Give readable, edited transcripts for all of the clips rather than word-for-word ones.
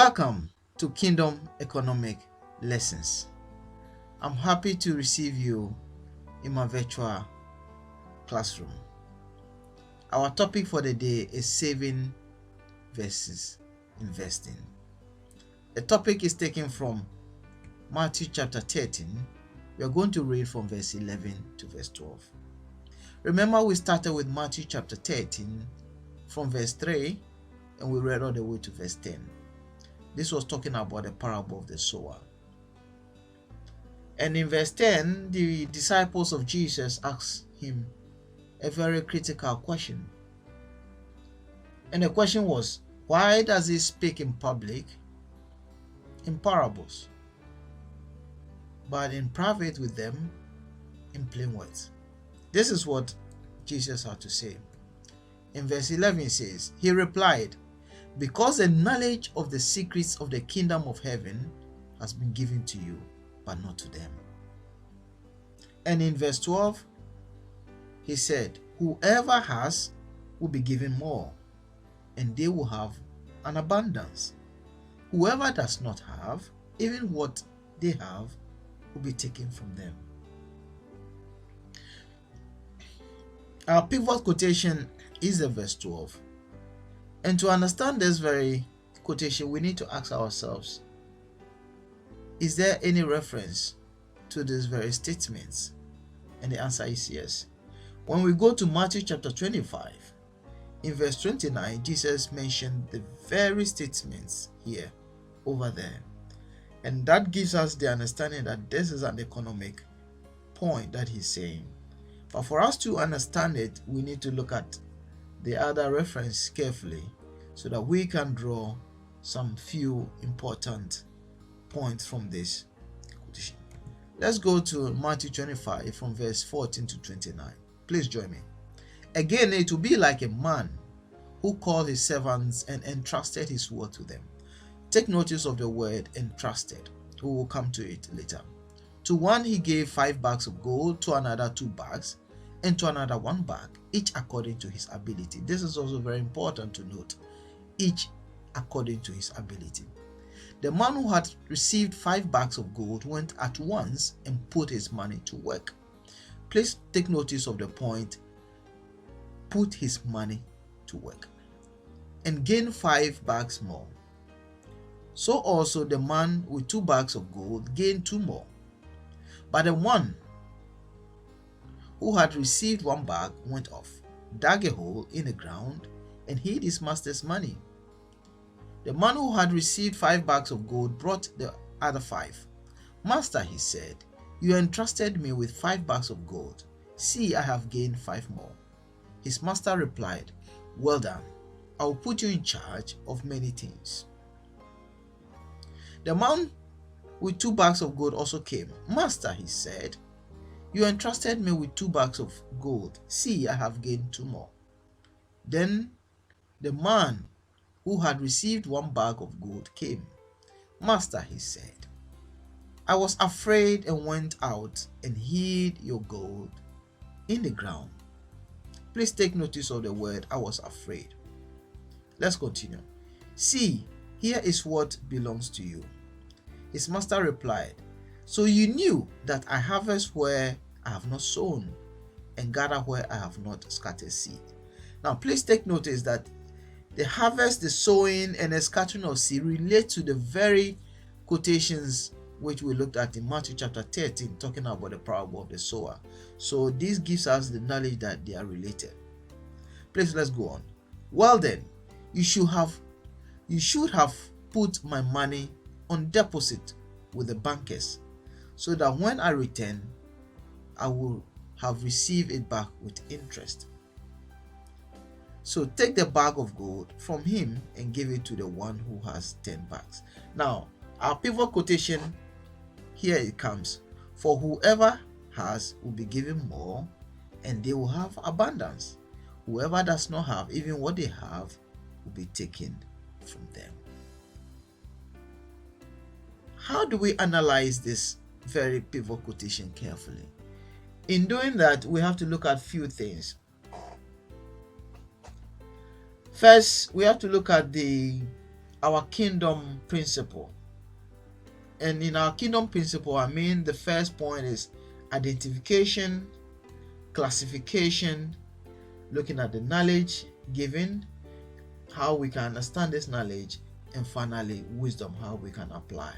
Welcome to Kingdom Economic Lessons. I'm happy to receive you in my virtual classroom. Our topic for the day is saving versus investing. The topic is taken from Matthew chapter 13. We are going to read from verse 11 to verse 12. Remember, we started with Matthew chapter 13 from verse 3 and we read all the way to verse 10. This was talking about the parable of the sower. And in verse 10, the disciples of Jesus asked him a very critical question. And the question was, why does he speak in public in parables, but in private with them in plain words? This is what Jesus had to say. In verse 11 it says, he replied, because the knowledge of the secrets of the kingdom of heaven has been given to you, but not to them. And in verse 12, he said, whoever has will be given more, and they will have an abundance. Whoever does not have, even what they have will be taken from them. Our pivot quotation is the verse 12. And to understand this very quotation, we need to ask ourselves, is there any reference to these very statements? And the answer is yes. When we go to Matthew chapter 25, in verse 29, Jesus mentioned the very statements here, over there. And that gives us the understanding that this is an economic point that he's saying. But for us to understand it, we need to look at the other reference carefully so that we can draw some few important points from this quotation. Let's go to Matthew 25 from verse 14 to 29. Please join me. Again, it will be like a man who called his servants and entrusted his word to them. Take notice of the word entrusted. We will come to it later. To one he gave 5 bags of gold, to another 2 bags, and to another 1 bag, each according to his ability. This is also very important to note. Each according to his ability. The man who had received 5 bags of gold went at once and put his money to work. Please take notice of the point, put his money to work, and gained 5 bags more. So also the man with 2 bags of gold gained 2 more. But the one who had received 1 bag went off, dug a hole in the ground, and hid his master's money. The man who had received 5 bags of gold brought the other 5. Master, he said, you entrusted me with 5 bags of gold. See, I have gained 5 more. His master replied, well done. I will put you in charge of many things. The man with 2 bags of gold also came. Master, he said, you entrusted me with 2 bags of gold. See, I have gained 2 more. Then the man who had received 1 bag of gold came. Master, he said, I was afraid and went out and hid your gold in the ground. Please take notice of the word, I was afraid. Let's continue. See, here is what belongs to you. His master replied, so you knew that I harvest where I have not sown and gather where I have not scattered seed. Now, please take notice that the harvest, the sowing, and the scattering of seed relate to the very quotations which we looked at in Matthew chapter 13, talking about the parable of the sower. So this gives us the knowledge that they are related. Please, let's go on. Well then, you should have put my money on deposit with the bankers, so that when I return, I will have received it back with interest. So take the bag of gold from him and give it to the one who has 10 bags. Now, our pivot quotation, here it comes. For whoever has will be given more, and they will have abundance. Whoever does not have, even what they have, will be taken from them. How do we analyze this very pivot quotation carefully? In doing that, we have to look at few things. First, we have to look at the our kingdom principle. And in our kingdom principle, I mean the first point is identification, classification, looking at the knowledge given, how we can understand this knowledge, and finally wisdom, how we can apply.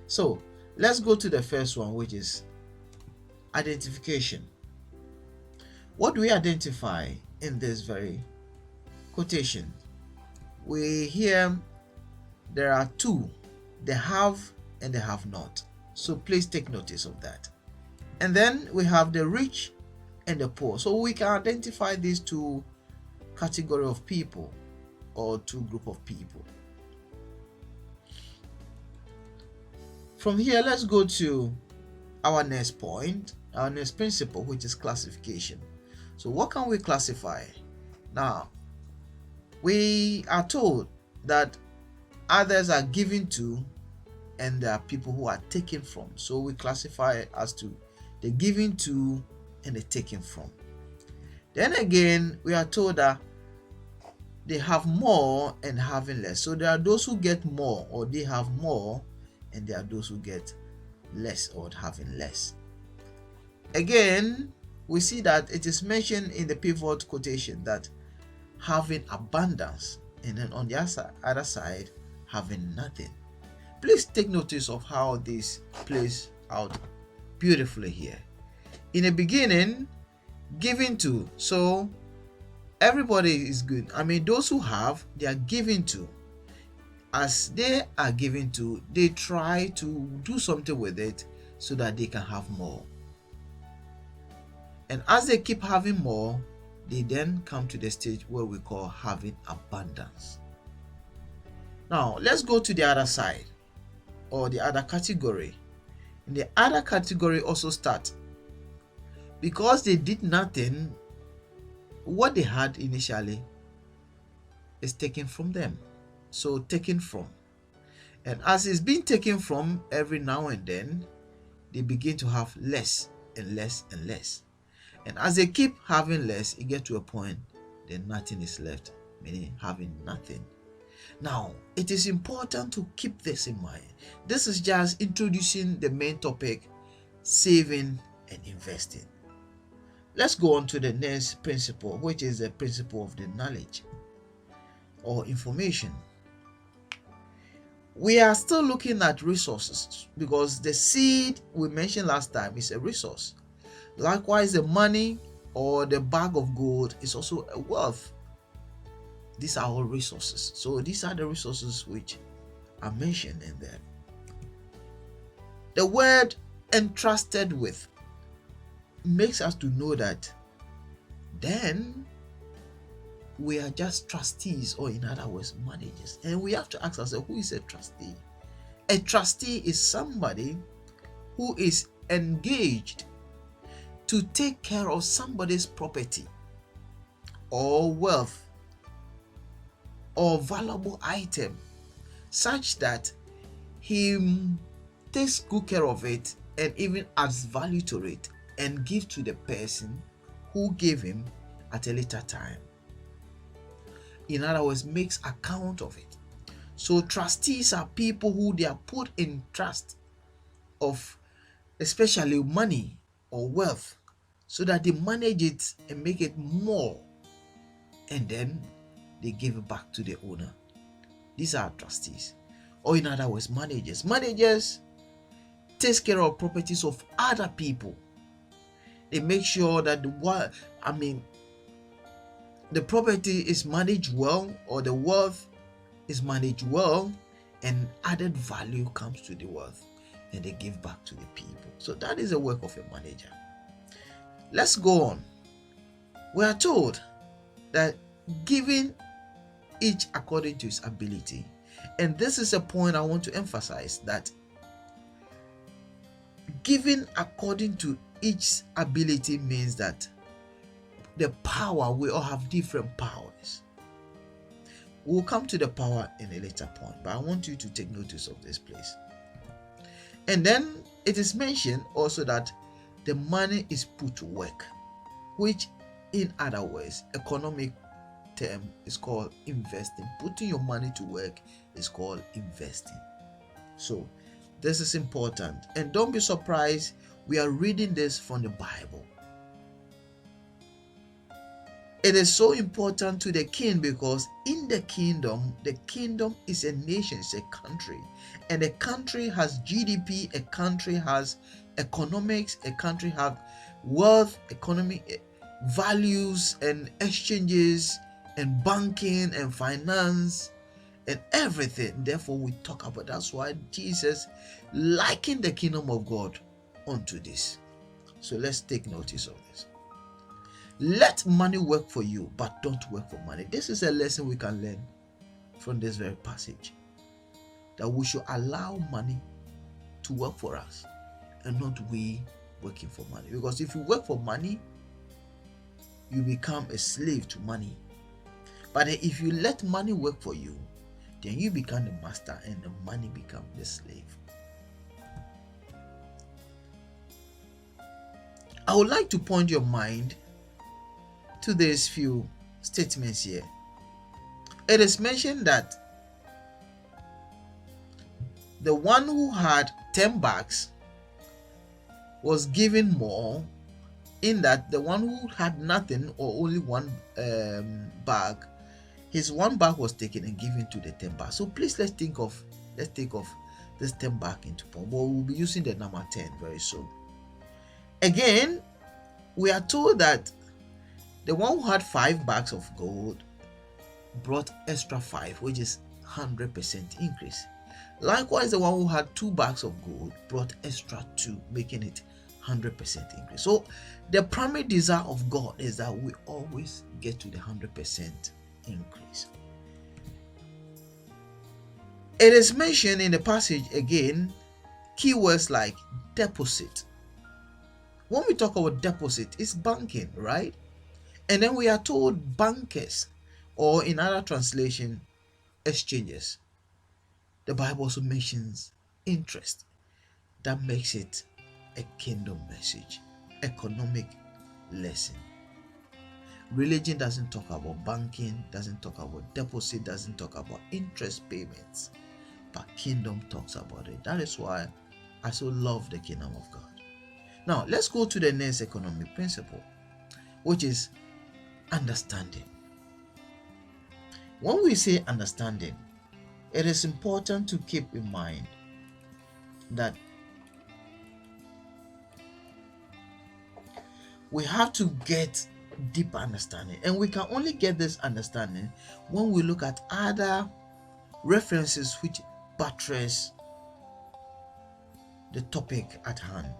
So let's go to the first one, which is identification. What do we identify in this very quotation? We hear there are two, the have and the have not. So please take notice of that. And then we have the rich and the poor. So we can identify these two category of people or two group of people. From here, let's go to our next point, our next principle, which is classification. So what can we classify? Now, we are told that others are given to and there are people who are taken from. So we classify it as to the given to and the taken from. Then again, we are told that they have more and having less. So there are those who get more or they have more, and there are those who get less or having less. Again, we see that it is mentioned in the pivot quotation that having abundance, and then on the other side having nothing. Please take notice of how this plays out beautifully here. In the beginning, giving to, so everybody is good. I mean, those who have, they are giving to. As they are giving to, they try to do something with it so that they can have more. And as they keep having more, they then come to the stage where we call having abundance. Now, let's go to the other side or the other category. In the other category also start. Because they did nothing, what they had initially is taken from them. So taken from. And as it's being taken from every now and then, they begin to have less and less and less. And as they keep having less, it gets to a point then nothing is left, meaning having nothing. Now, it is important to keep this in mind. This is just introducing the main topic, saving and investing. Let's go on to the next principle, which is the principle of the knowledge or information. We are still looking at resources because the seed we mentioned last time is a resource. Likewise, the money or the bag of gold is also a wealth. These are all resources. So these are the resources which are mentioned in there. The word entrusted with makes us to know that then we are just trustees, or in other words, managers. And we have to ask ourselves, who is a trustee? A trustee is somebody who is engaged to take care of somebody's property or wealth or valuable item such that he takes good care of it and even adds value to it and give to the person who gave him at a later time. In other words, makes account of it. So trustees are people who they are put in trust of especially money or wealth so that they manage it and make it more, and then they give it back to the owner. These are trustees, or in other words, managers. Managers take care of properties of other people. They make sure that the property is managed well, or the wealth is managed well, and added value comes to the wealth and they give back to the people. So that is the work of a manager. Let's go on. We are told that giving each according to his ability, and this is a point I want to emphasize, that giving according to each ability means that the power, we all have different powers. We'll come to the power in a later point, but I want you to take notice of this place. And then it is mentioned also that the money is put to work, which in other words, economic term is called investing. Putting your money to work is called investing. So this is important, and don't be surprised, we are reading this from the Bible. It is so important to the king because in the kingdom is a nation, it's a country, and a country has GDP, a country has economics, a country has wealth, economy, values, and exchanges, and banking, and finance, and everything. Therefore, we talk about, that's why Jesus likened the kingdom of God unto this. So let's take notice of this. Let money work for you, but don't work for money. This is a lesson we can learn from this very passage, that we should allow money to work for us and not we working for money. Because if you work for money, you become a slave to money. But if you let money work for you, then you become the master and the money becomes the slave. I would like to point your mind to these few statements here. It is mentioned that the one who had 10 bags was given more, in that the one who had nothing or only one bag, his one bag was taken and given to the 10 bags. So please let's take of this 10 bag into point. But we'll be using the number 10 very soon. Again, we are told that the one who had 5 bags of gold brought extra 5, which is 100% increase. Likewise, the one who had 2 bags of gold brought extra 2, making it 100% increase. So the primary desire of God is that we always get to the 100% increase. It is mentioned in the passage again, keywords like deposit. When we talk about deposit, it's banking, right? And then we are told bankers, or in other translation, exchanges. The Bible also mentions interest. That makes it a kingdom message, economic lesson. Religion doesn't talk about banking, doesn't talk about deposit, doesn't talk about interest payments, but kingdom talks about it. That is why I so love the kingdom of God. Now, let's go to the next economic principle, which is understanding. When we say understanding, it is important to keep in mind that we have to get deep understanding, and we can only get this understanding when we look at other references which buttress the topic at hand.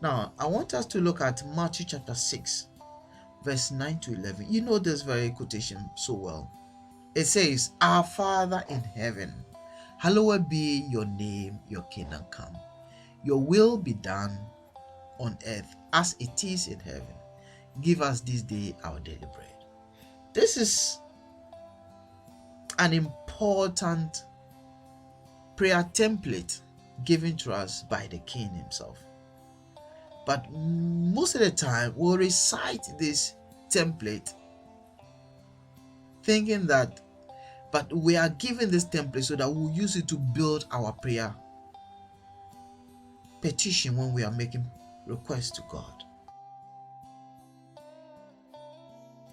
Now, I want us to look at Matthew chapter 6, verse 9 to 11. You know this very quotation so well. It says, "Our Father in heaven, hallowed be your name, your kingdom come. Your will be done on earth as it is in heaven. Give us this day our daily bread." This is an important prayer template given to us by the King himself. But most of the time, we'll recite this template thinking that, but we are given this template so that we'll use it to build our prayer petition when we are making requests to God.